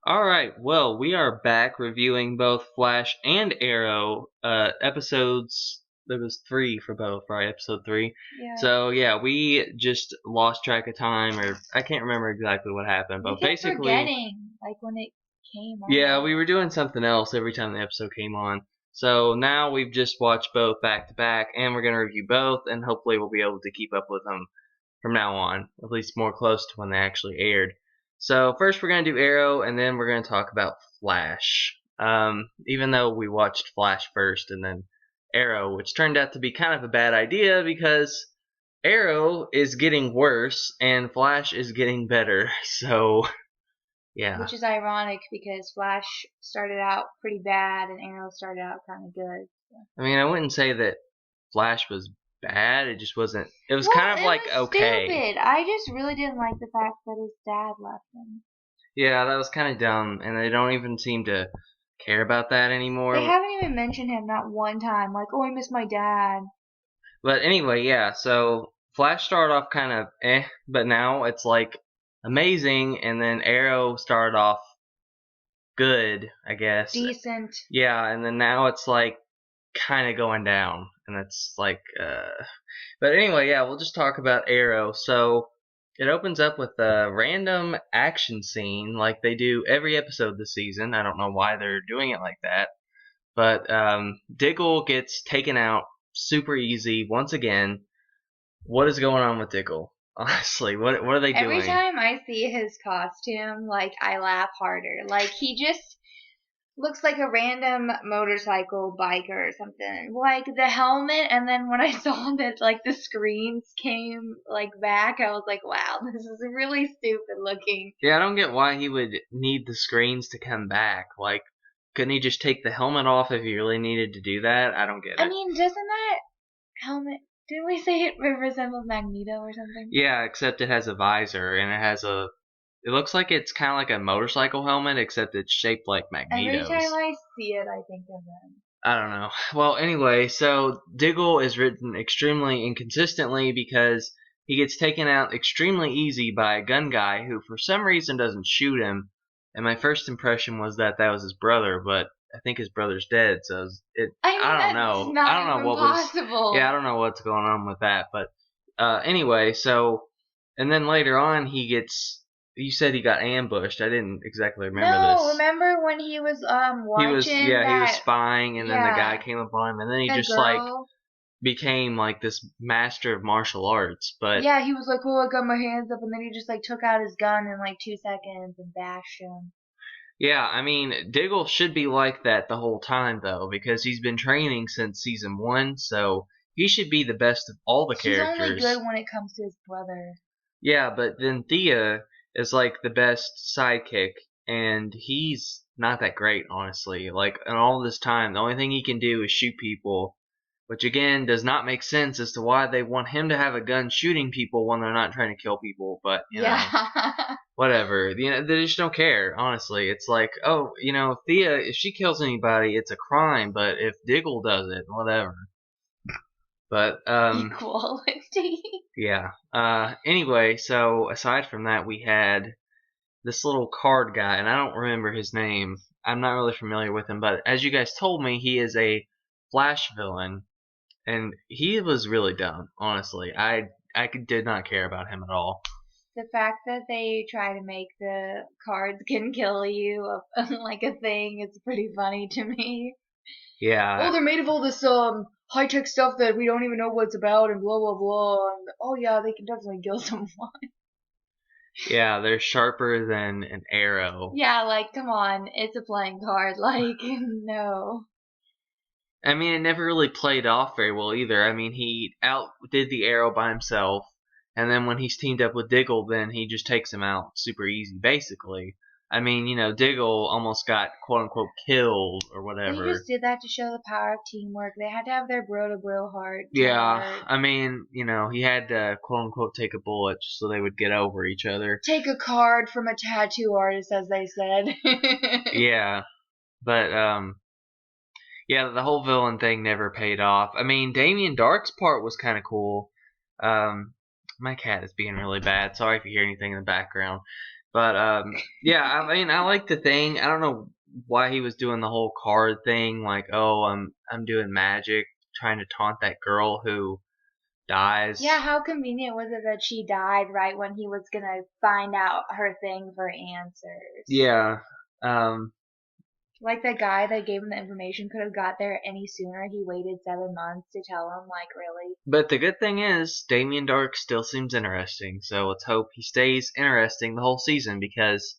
Alright, well, we are back reviewing both Flash and Arrow episodes. There was 3 for both, right? Episode 3. Yeah. So, yeah, we just lost track of time, or I can't remember exactly what happened, but basically... forgetting, like, when it came on. Yeah, we were doing something else every time the episode came on. So now we've just watched both back to back, and we're going to review both, and hopefully we'll be able to keep up with them from now on, at least more close to when they actually aired. So first we're going to do Arrow, and then we're going to talk about Flash. Even though we watched Flash first and then Arrow, which turned out to be kind of a bad idea because Arrow is getting worse and Flash is getting better. So, yeah. Which is ironic because Flash started out pretty bad and Arrow started out kind of good. So. I mean, I wouldn't say that Flash was bad. It just wasn't. It was kind of like okay. Stupid. I just really didn't like the fact that his dad left him. Yeah, that was kind of dumb, and they don't even seem to care about that anymore. They haven't even mentioned him not one time. Like, oh, I miss my dad. But anyway, yeah. So Flash started off kind of but now it's like amazing, and then Arrow started off good, I guess. Decent. Yeah, and then now it's like kind of going down. And that's like, but anyway, yeah, we'll just talk about Arrow. So it opens up with a random action scene like they do every episode this season. I don't know why they're doing it like that. But Diggle gets taken out super easy once again. What is going on with Diggle? Honestly, what are they doing? Every time I see his costume, like, I laugh harder. Like, he just looks like a random motorcycle biker or something. Like, the helmet, and then when I saw that, like, the screens came, like, back, I was like, wow, this is really stupid looking. Yeah, I don't get why he would need the screens to come back. Like, couldn't he just take the helmet off if he really needed to do that? I don't get it. I mean, doesn't that helmet... Didn't we say it resembles Magneto or something? Yeah, except it has a visor, and it has a... It looks like it's kind of like a motorcycle helmet, except it's shaped like Magneto's. Every time I see it, I think of them. I don't know. Well, anyway, so Diggle is written extremely inconsistently because he gets taken out extremely easy by a gun guy who for some reason doesn't shoot him. And my first impression was that was his brother, but I think his brother's dead, so I don't know. I don't know what possible. Yeah, I don't know what's going on with that, but anyway, so and then later on he gets... You said he got ambushed. I didn't exactly remember this. No, remember when he was watching he was spying, and then the guy came up on him, and then he just like became like this master of martial arts. But yeah, he was like, "Oh, I got my hands up," and then he just like took out his gun in like 2 seconds and bashed him. Yeah, I mean, Diggle should be like that the whole time though, because he's been training since season 1, so he should be the best of all the characters. He's only good when it comes to his brother. Yeah, but then Thea is like the best sidekick, and he's not that great, honestly. Like, in all this time, the only thing he can do is shoot people, which again does not make sense as to why they want him to have a gun shooting people when they're not trying to kill people. But you know, whatever. You know, they just don't care. Honestly, it's like, oh, you know, Thea, if she kills anybody, it's a crime. But if Diggle does it, whatever. But equality. Yeah. Anyway, so aside from that, we had this little card guy, and I don't remember his name. I'm not really familiar with him, but as you guys told me, he is a Flash villain, and he was really dumb. Honestly, I did not care about him at all. The fact that they try to make the cards can kill you like a thing is pretty funny to me. Yeah. Oh, they're made of all this high-tech stuff that we don't even know what it's about and blah, blah, blah. And, oh, yeah, they can definitely kill someone. Yeah, they're sharper than an arrow. Yeah, like, come on. It's a playing card. Like, no. I mean, it never really played off very well either. I mean, he outdid the arrow by himself, and then when he's teamed up with Diggle, then he just takes him out super easy, basically. I mean, you know, Diggle almost got quote-unquote killed or whatever. They just did that to show the power of teamwork. They had to have their bro-to-bro heart. Yeah, I mean, you know, he had to quote-unquote take a bullet just so they would get over each other. Take a card from a tattoo artist, as they said. Yeah, but, Yeah, the whole villain thing never paid off. I mean, Damien Dark's part was kind of cool. My cat is being really bad. Sorry if you hear anything in the background. But yeah, I mean, I like the thing. I don't know why he was doing the whole card thing, like, oh, I'm doing magic, trying to taunt that girl who dies. Yeah, how convenient was it that she died right when he was gonna find out her thing for answers? Yeah. Um, Like the guy that gave him the information could have got there any sooner. He waited 7 months to tell him, like, really? but the good thing is, Damien Dark still seems interesting. So let's hope he stays interesting the whole season because,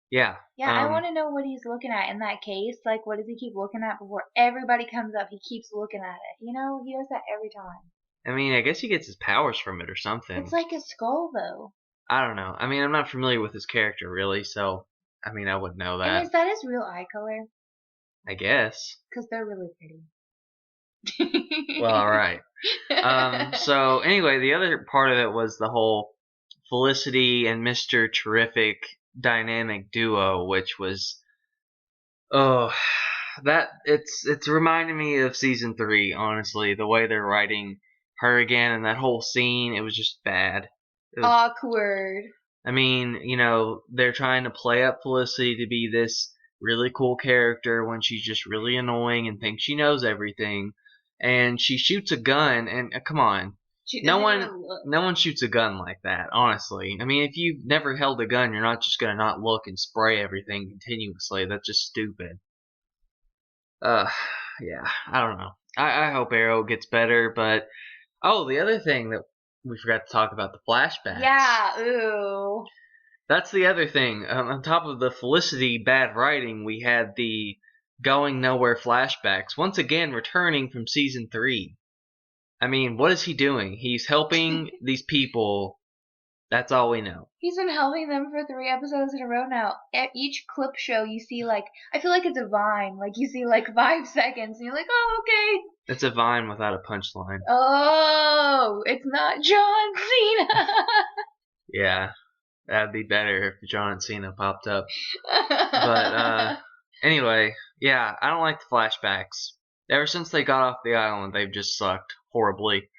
yeah. Yeah, I want to know what he's looking at in that case. Like, what does he keep looking at before everybody comes up? He keeps looking at it. You know, he does that every time. I mean, I guess he gets his powers from it or something. It's like a skull, though. I don't know. I mean, I'm not familiar with his character really, so I mean, I would know that. And is that his real eye color? I guess. Because they're really pretty. Well, all right. So anyway, the other part of it was the whole Felicity and Mr. Terrific dynamic duo, which was that it's reminding me of season 3. Honestly, the way they're writing her again and that whole scene, it was just bad. It was, Awkward. I mean, you know, they're trying to play up Felicity to be this really cool character when she's just really annoying and thinks she knows everything. And she shoots a gun, and come on, no one shoots a gun like that. Honestly, I mean, if you've never held a gun, you're not just gonna not look and spray everything continuously. That's just stupid. Yeah, I don't know. I hope Arrow gets better, but the other thing that we forgot to talk about, the flashbacks. Yeah, ooh. That's the other thing. On top of the Felicity bad writing, we had the going nowhere flashbacks. Once again, returning from season 3. I mean, what is he doing? He's helping these people. That's all we know. He's been helping them for 3 episodes in a row now. At each clip show, you see, like, I feel like it's a Vine. Like, you see, like, 5 seconds, and you're like, oh, okay. It's a Vine without a punchline. Oh, it's not John Cena. Yeah, that'd be better if John Cena popped up. But, anyway, yeah, I don't like the flashbacks. Ever since they got off the island, they've just sucked horribly.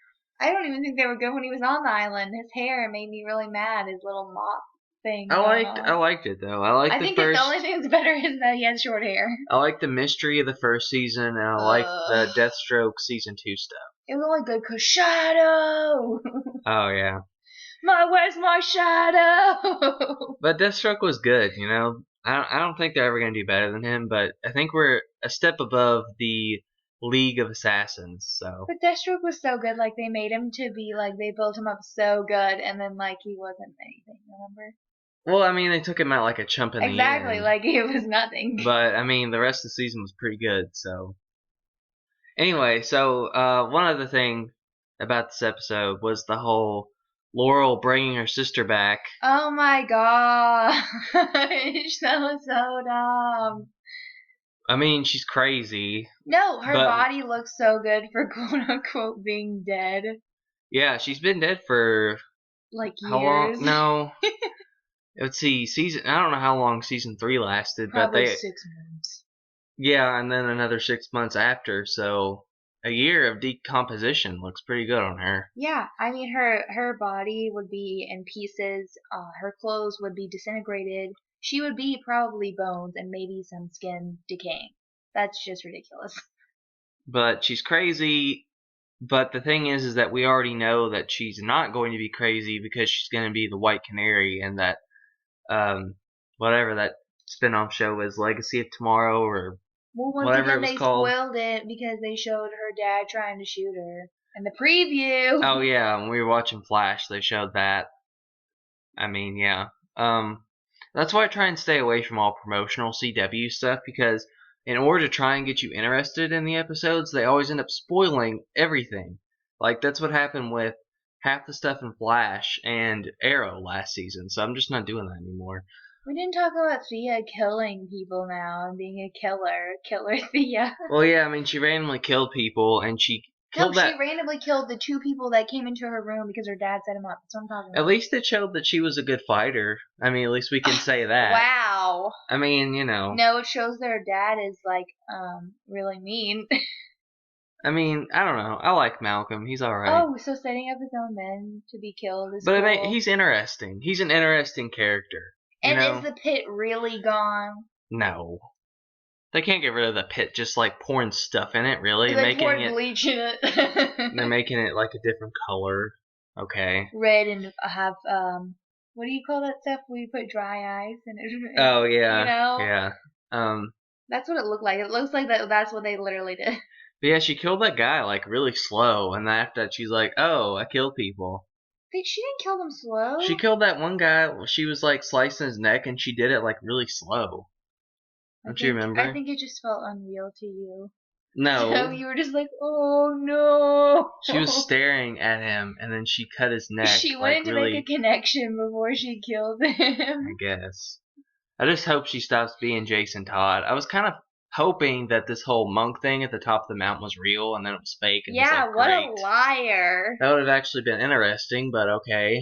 I don't even think they were good when he was on the island. His hair made me really mad. His little mop thing. I liked it though. I think the only thing that's better is that he has short hair. I like the mystery of the first season, and I like the Deathstroke season 2 stuff. It was only good because Shadow. Oh yeah. Where's my shadow? But Deathstroke was good, you know. I don't think they're ever gonna do better than him, but I think we're a step above the League of Assassins. So. But Deathstroke was so good, like they made him to be like they built him up so good, and then like he wasn't anything. Remember? Well, I mean, they took him out like a chump in the end. Exactly, like it was nothing. But I mean, the rest of the season was pretty good. So. Anyway, so one other thing about this episode was the whole Laurel bringing her sister back. Oh my gosh, that was so dumb. I mean, she's crazy. No, her body looks so good for quote unquote being dead. Yeah, she's been dead for like years. How long? No. Let's see, I don't know how long season 3 lasted, Probably but 6 months. Yeah, and then another 6 months after, so a year of decomposition looks pretty good on her. Yeah, I mean her body would be in pieces, her clothes would be disintegrated, she would be probably bones and maybe some skin decaying. That's just ridiculous. But she's crazy, but the thing is that we already know that she's not going to be crazy because she's going to be the White Canary and that, whatever that spin-off show is, Legacy of Tomorrow or whatever it was called. They spoiled it because they showed her dad trying to shoot her in the preview. Oh yeah, when we were watching Flash, they showed that. I mean, yeah. That's why I try and stay away from all promotional CW stuff, because in order to try and get you interested in the episodes, they always end up spoiling everything. Like, that's what happened with half the stuff in Flash and Arrow last season, so I'm just not doing that anymore. We didn't talk about Thea killing people now and being a killer Thea. Well, yeah, I mean, she randomly killed people, and she killed No, that. she randomly killed the 2 people that came into her room because her dad set him up. That's what I'm talking about. At least it showed that she was a good fighter. I mean, at least we can say that. Wow. I mean, No, it shows their dad is like really mean. I mean, I don't know. I like Malcolm. He's alright. Oh, so setting up his own men to be killed is But cool. I mean, he's interesting. He's an interesting character. And is the pit really gone? No. They can't get rid of the pit just like pouring stuff in it, really. They poured bleach in it. They're making it like a different color. Okay. Red and have what do you call that stuff where you put dry ice in it? Oh yeah. You know? Yeah. That's what it looked like. It looks like that's what they literally did. But yeah, she killed that guy like really slow, and after that she's like, "Oh, I killed people." She didn't kill them slow. She killed that one guy. She was like slicing his neck, and she did it like really slow. Don't you remember? I think it just felt unreal to you. No. So you were just like, oh no. She was staring at him, and then she cut his neck. She wanted to make a connection before she killed him. I guess. I just hope she stops being Jason Todd. I was kind of hoping that this whole monk thing at the top of the mountain was real, and then it was fake. And yeah, it was, like, what great. a liar. That would have actually been interesting, but okay.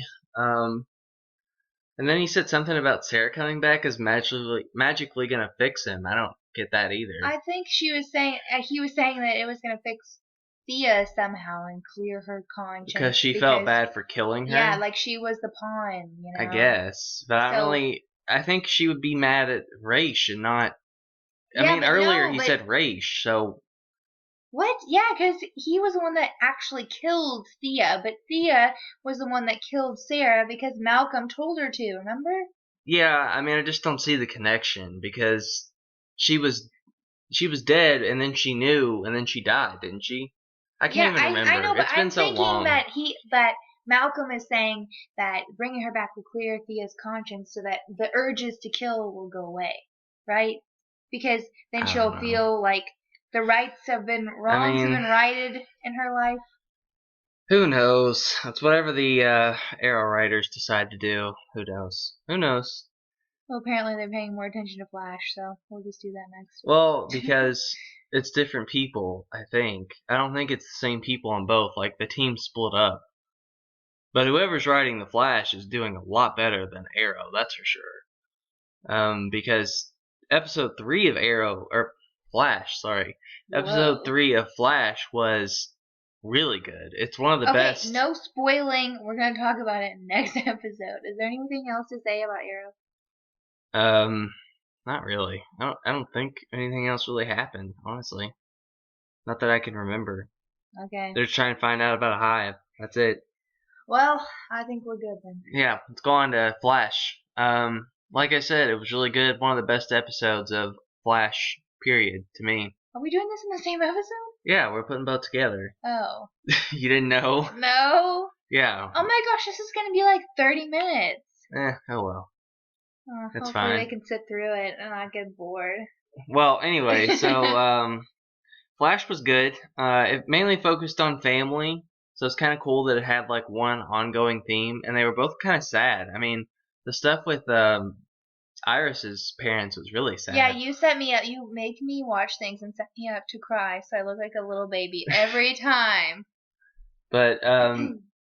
And then he said something about Sarah coming back is magically gonna fix him. I don't get that either. I think he was saying that it was gonna fix Thea somehow and clear her conscience because she felt bad for killing her. Yeah, like she was the pawn, you know. I guess, but I think she would be mad at Raish and not. I mean, earlier he said Raish, so. What? Yeah, because he was the one that actually killed Thea, but Thea was the one that killed Sarah because Malcolm told her to, remember? Yeah, I mean, I just don't see the connection because she was dead and then she knew and then she died, didn't she? I can't even remember. I know, but it's been so long. I'm thinking that Malcolm is saying that bringing her back will clear Thea's conscience so that the urges to kill will go away, right? Because then she'll feel like the rights have been wrongs have been righted in her life. Who knows? It's whatever the Arrow writers decide to do. Who knows? Who knows? Well, apparently they're paying more attention to Flash, so we'll just do that next week. Well, because it's different people, I think. I don't think it's the same people on both. Like, the team split up. But whoever's writing the Flash is doing a lot better than Arrow, that's for sure. Because episode 3 of Flash, episode 3 of Flash was really good. It's one of the best. No spoiling. We're going to talk about it in the next episode. Is there anything else to say about Arrow? Not really. I don't think anything else really happened, honestly. Not that I can remember. Okay. They're just trying to find out about a hive. That's it. Well, I think we're good then. Yeah, let's go on to Flash. Like I said, it was really good. One of the best episodes of Flash, period, to me. Are we doing this in the same episode? Yeah, we're putting both together. Oh. You didn't know? No. Yeah. Oh my gosh, this is going to be like 30 minutes. Oh well. That's fine. Hopefully they can sit through it and not get bored. Well, anyway, so Flash was good. It mainly focused on family, so it's kind of cool that it had like one ongoing theme, and they were both kind of sad. I mean, the stuff with Iris's parents was really sad. Yeah, you set me up. You make me watch things and set me up to cry, so I look like a little baby every time. But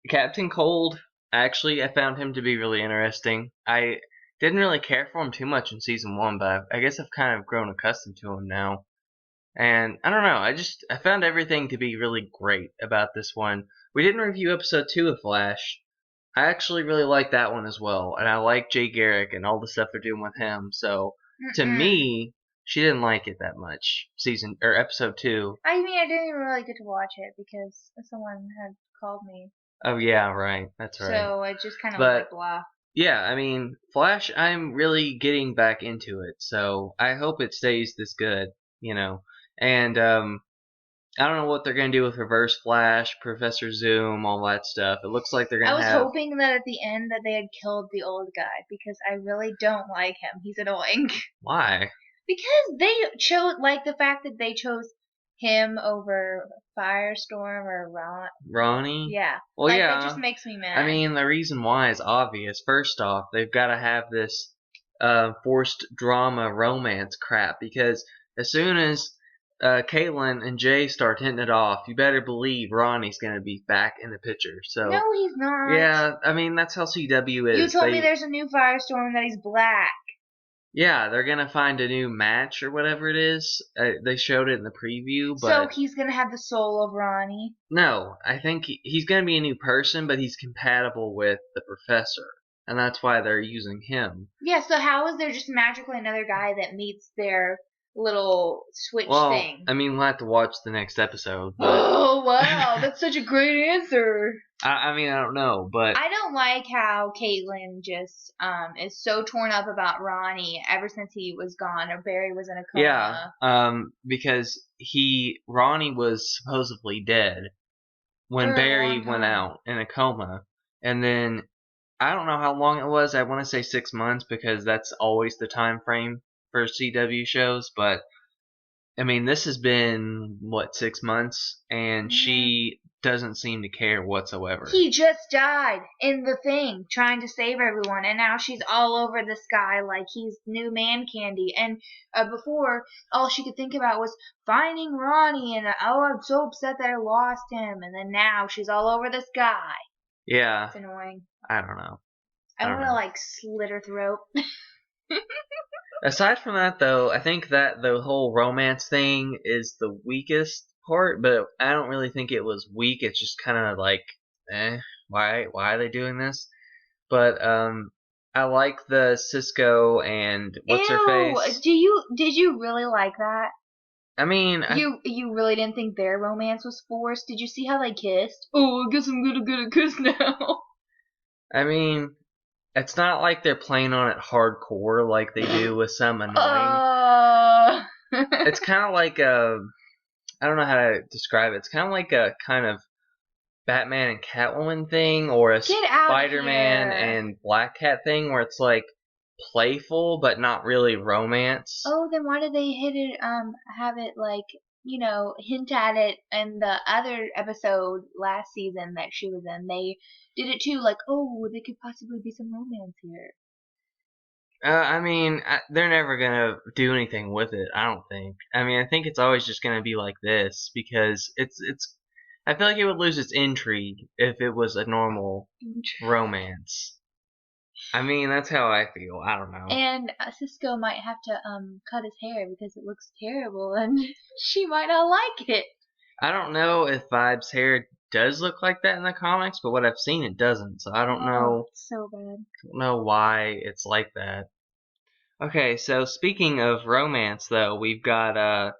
Captain Cold, actually, I found him to be really interesting. I didn't really care for him too much in season 1, but I guess I've kind of grown accustomed to him now. And I don't know, I found everything to be really great about this one. We didn't review episode 2 of Flash. I actually really like that one as well, and I like Jay Garrick and all the stuff they're doing with him. So to me, she didn't like it that much. Episode 2. I mean, I didn't even really get to watch it because someone had called me. Oh yeah, right. That's right. So it just kind of was like blah. Yeah, I mean, Flash, I'm really getting back into it, so I hope it stays this good, you know. And I don't know what they're going to do with Reverse Flash, Professor Zoom, all that stuff. It looks like they're going to have... I was hoping that at the end that they had killed the old guy, because I really don't like him. He's annoying. Why? Because they chose, like, the fact that they chose him over Firestorm or Ronnie? Yeah. Well, like, yeah. That just makes me mad. I mean, the reason why is obvious. First off, they've got to have this forced drama romance crap, because as soon as Caitlin and Jay start hitting it off, you better believe Ronnie's going to be back in the picture. So No, he's not. yeah, I mean, that's how CW is. You told me there's a new Firestorm that he's black. Yeah, they're going to find a new match or whatever it is. They showed it in the preview, but... So he's going to have the soul of Ronnie? No, I think he's going to be a new person, but he's compatible with the Professor. And that's why they're using him. Yeah, so how is there just magically another guy that meets their little switch thing? I mean, we'll have to watch the next episode. But... Oh, wow, that's such a great answer. I mean, I don't know, but... I don't like how Caitlin just is so torn up about Ronnie ever since he was gone or Barry was in a coma. Yeah, because Ronnie was supposedly dead when Barry went out in a coma. And then, I don't know how long it was. I want to say 6 months because that's always the time frame for CW shows. But, I mean, this has been, 6 months? And she doesn't seem to care whatsoever. He just died in the thing, trying to save everyone, and now she's all over this guy like he's new man candy. And before, all she could think about was finding Ronnie, and I'm so upset that I lost him. And then now she's all over this guy. Yeah. It's annoying. I don't know. I want to slit her throat. Aside from that, though, I think that the whole romance thing is the weakest part, but I don't really think it was weak. It's just kind of like, why are they doing this? But I like the Cisco and what's her face. Did you really like that? I mean, you really didn't think their romance was forced? Did you see how they kissed? Oh, I guess I'm gonna get a kiss now. I mean, it's not like they're playing on it hardcore like they do with some annoying. It's kind of like I don't know how to describe it. It's kind of like a kind of Batman and Catwoman thing, or a Spider-Man and Black Cat thing, where it's like playful but not really romance. Oh, then why did they have it like, hint at it in the other episode last season that she was in? They did it too, like, oh, there could possibly be some romance here. I mean, they're never gonna do anything with it. I don't think. I mean, I think it's always just gonna be like this because it's. I feel like it would lose its intrigue if it was a normal romance. I mean, that's how I feel. I don't know. And Cisco might have to cut his hair because it looks terrible, and she might not like it. I don't know if Vibe's hair does look like that in the comics, but what I've seen, it doesn't. So I don't know. It's so bad. Don't know why it's like that. Okay, so speaking of romance, though, we've got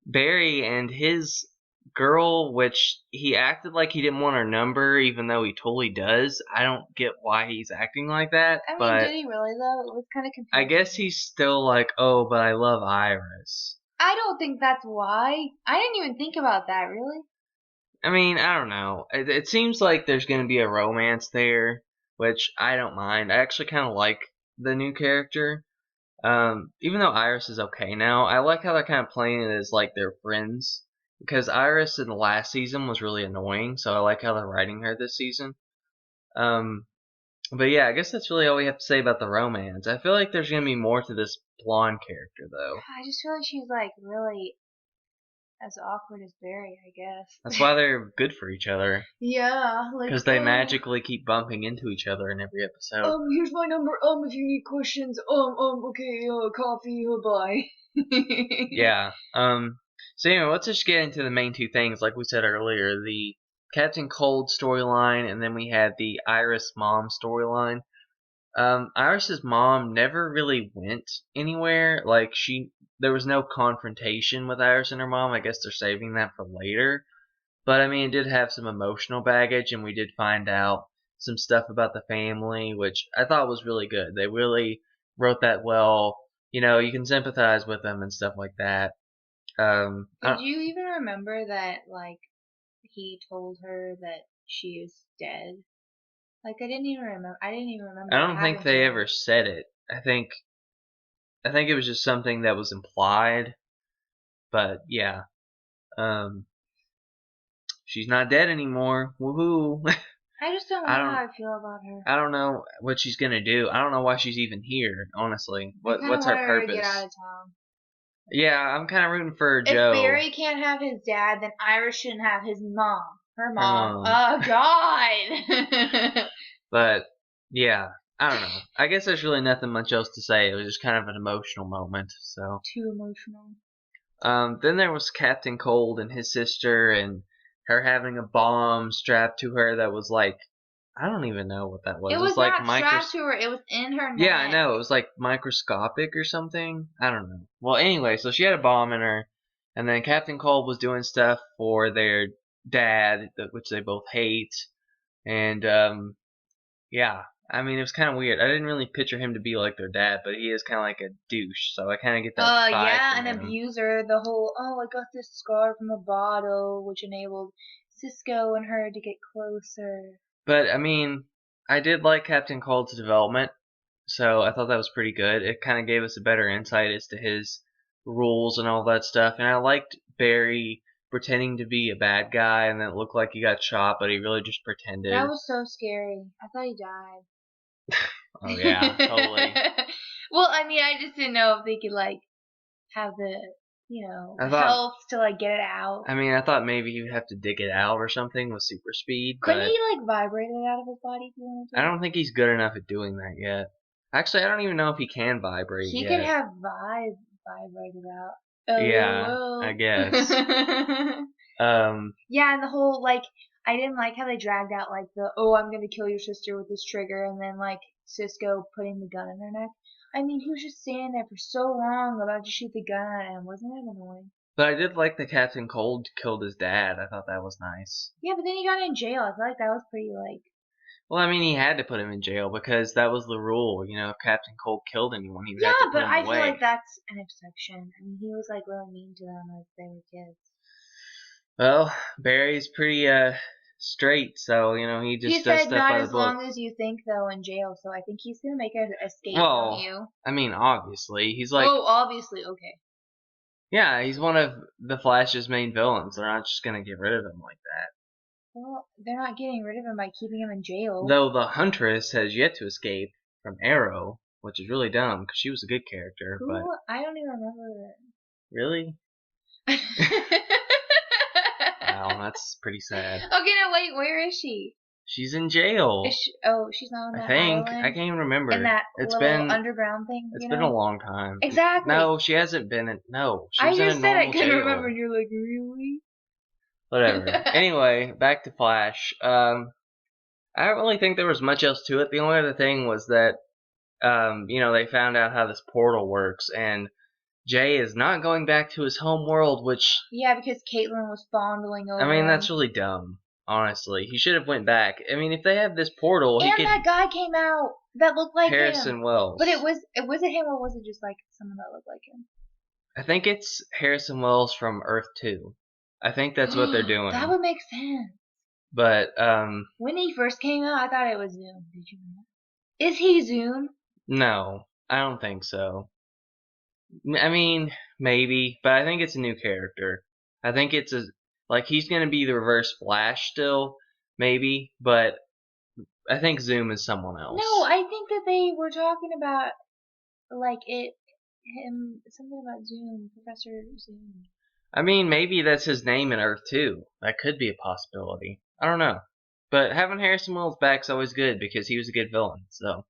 Barry and his girl, which he acted like he didn't want her number, even though he totally does. I don't get why he's acting like that. I mean, but did he really, though? It was kind of confusing. I guess he's still like, oh, but I love Iris. I don't think that's why. I didn't even think about that, really. I mean, I don't know. It seems like there's going to be a romance there, which I don't mind. I actually kind of like the new character. Even though Iris is okay now, I like how they're kind of playing it as like they're friends. Because Iris in the last season was really annoying, so I like how they're writing her this season. But yeah, I guess that's really all we have to say about the romance. I feel like there's going to be more to this blonde character, though. I just feel like she's like really as awkward as Barry, I guess. That's why they're good for each other. Yeah. Because they magically keep bumping into each other in every episode. Here's my number. If you need questions. Okay, coffee, bye. Yeah. So anyway, let's just get into the main two things, like we said earlier. The Captain Cold storyline, and then we had the Iris mom storyline. Iris's mom never really went anywhere. Like, there was no confrontation with Iris and her mom. I guess they're saving that for later. But, I mean, it did have some emotional baggage, and we did find out some stuff about the family, which I thought was really good. They really wrote that well. You know, you can sympathize with them and stuff like that. Did you even remember that, like, he told her that she was dead? Like, I didn't even remember. I don't think they ever said it. I think it was just something that was implied. But yeah, she's not dead anymore. Woohoo! I just don't know how I feel about her. I don't know what she's gonna do. I don't know why she's even here. Honestly, what's her purpose? To get out of town. Yeah, I'm kind of rooting for If Joe. Barry can't have his dad, then Iris shouldn't have his mom. Her mom. mom. Oh, God. But, yeah, I don't know. I guess there's really nothing much else to say. It was just kind of an emotional moment, so. Too emotional. Then there was Captain Cold and his sister and her having a bomb strapped to her that was like, I don't even know what that was. It was like not strapped to her. It was in her neck. Yeah, I know. It was like microscopic or something. I don't know. Well, anyway, so she had a bomb in her, and then Captain Cold was doing stuff for their dad, which they both hate, and yeah. I mean, it was kind of weird. I didn't really picture him to be like their dad, but he is kind of like a douche, so I kind of get that vibe Yeah, from an him. abuser. The whole, I got this scar from a bottle, which enabled Cisco and her to get closer. But, I mean, I did like Captain Cold's development, so I thought that was pretty good. It kind of gave us a better insight as to his rules and all that stuff. And I liked Barry pretending to be a bad guy, and then it looked like he got shot, but he really just pretended. That was so scary. I thought he died. Oh, yeah, totally. Well, I mean, I just didn't know if they could, like, have the, health to, like, get it out. I mean, I thought maybe he would have to dig it out or something with super speed. Couldn't he, like, vibrate it out of his body if he wanted to? I don't think he's good enough at doing that yet. Actually, I don't even know if he can vibrate He yet. could have vibrated out. Yeah, I guess. Yeah, and the whole, like, I didn't like how they dragged out, like, I'm gonna kill your sister with this trigger, and then, like, Cisco putting the gun in her neck. I mean, he was just standing there for so long about to shoot the gun at him. Wasn't it annoying? But I did like that Captain Cold killed his dad. I thought that was nice. Yeah, but then he got in jail. I feel like that was pretty, like... Well, I mean, he had to put him in jail because that was the rule. You know, if Captain Cold killed anyone, he would have to put him away. Yeah, but I feel like that's an exception. I mean, he was, like, really mean to them as they were kids. Well, Barry's pretty straight, so he just does stuff by the book. He said not as long as you think, though, in jail. So I think he's gonna make an escape from you. I mean, obviously, he's like. Oh, obviously, okay. Yeah, he's one of the Flash's main villains. They're not just gonna get rid of him like that. Well, they're not getting rid of him by keeping him in jail. Though the Huntress has yet to escape from Arrow, which is really dumb because she was a good character. Who? But I don't even remember. Really? Wow, that's pretty sad. Okay, no, wait, where is she? She's in jail. She's not on that island? I can't even remember. In that little underground thing? It's been a long time. Exactly. No, she hasn't been in... No, she was I in just a said I normal couldn't jail. remember, and you're like, really? Whatever. Anyway, back to Flash. I don't really think there was much else to it. The only other thing was that, they found out how this portal works, and Jay is not going back to his home world, which... Yeah, because Caitlin was fondling over I mean, that's really dumb, honestly. He should have went back. I mean, if they have this portal, he could... And that guy came out that looked like Harrison him. Wells. But was it him, or was it just, like, someone that looked like him? I think it's Harrison Wells from Earth 2. I think that's what they're doing. That would make sense. But, when he first came out, I thought it was Zoom. Did you know? Is he Zoom? No, I don't think so. I mean, maybe, but I think it's a new character. I think it's he's gonna be the Reverse Flash still, maybe, but I think Zoom is someone else. No, I think that they were talking about, something about Zoom, Professor Zoom. I mean, maybe that's his name in Earth 2. That could be a possibility. I don't know. But having Harrison Wells back is always good because he was a good villain. So,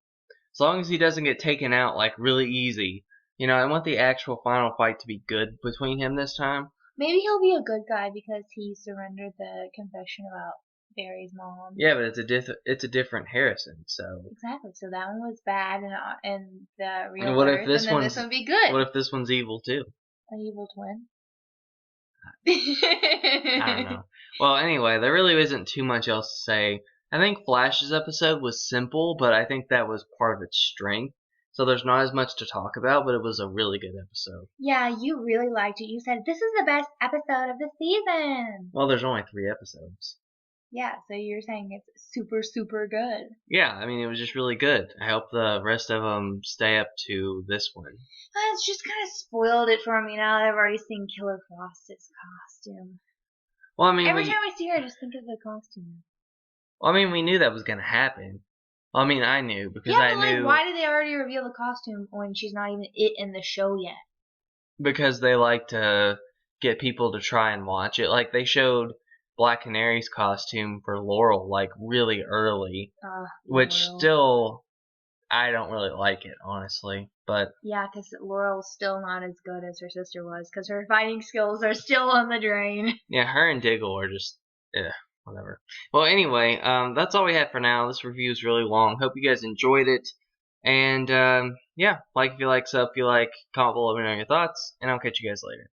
as long as he doesn't get taken out, really easy. I want the actual final fight to be good between him this time. Maybe he'll be a good guy because he surrendered the confession about Barry's mom. Yeah, but it's a different Harrison, so... Exactly, so that one was bad and the real and what Earth, if this and then this one would be good. What if this one's evil, too? An evil twin? I don't know. Well, anyway, there really isn't too much else to say. I think Flash's episode was simple, but I think that was part of its strength. So there's not as much to talk about, but it was a really good episode. Yeah, you really liked it. You said, this is the best episode of the season. Well, there's only 3 episodes. Yeah, so you're saying it's super, super good. Yeah, I mean, it was just really good. I hope the rest of them stay up to this one. It's just kind of spoiled it for me now that I've already seen Killer Frost's costume. Well, I mean, every time I see her, I just think of the costume. Well, I mean, we knew that was going to happen. Well, I mean, I knew because I knew. Why did they already reveal the costume when she's not even in the show yet? because they like to get people to try and watch it. Like they showed Black Canary's costume for Laurel like really early, which Laurel. still I don't really like it honestly. But yeah, because Laurel's still not as good as her sister was, because her fighting skills are still on the drain. yeah, her and Diggle are just whatever. Well, anyway, that's all we had for now. This review is really long. Hope you guys enjoyed it. And yeah, like if you like, sub if you like, comment below, let me know your thoughts, and I'll catch you guys later.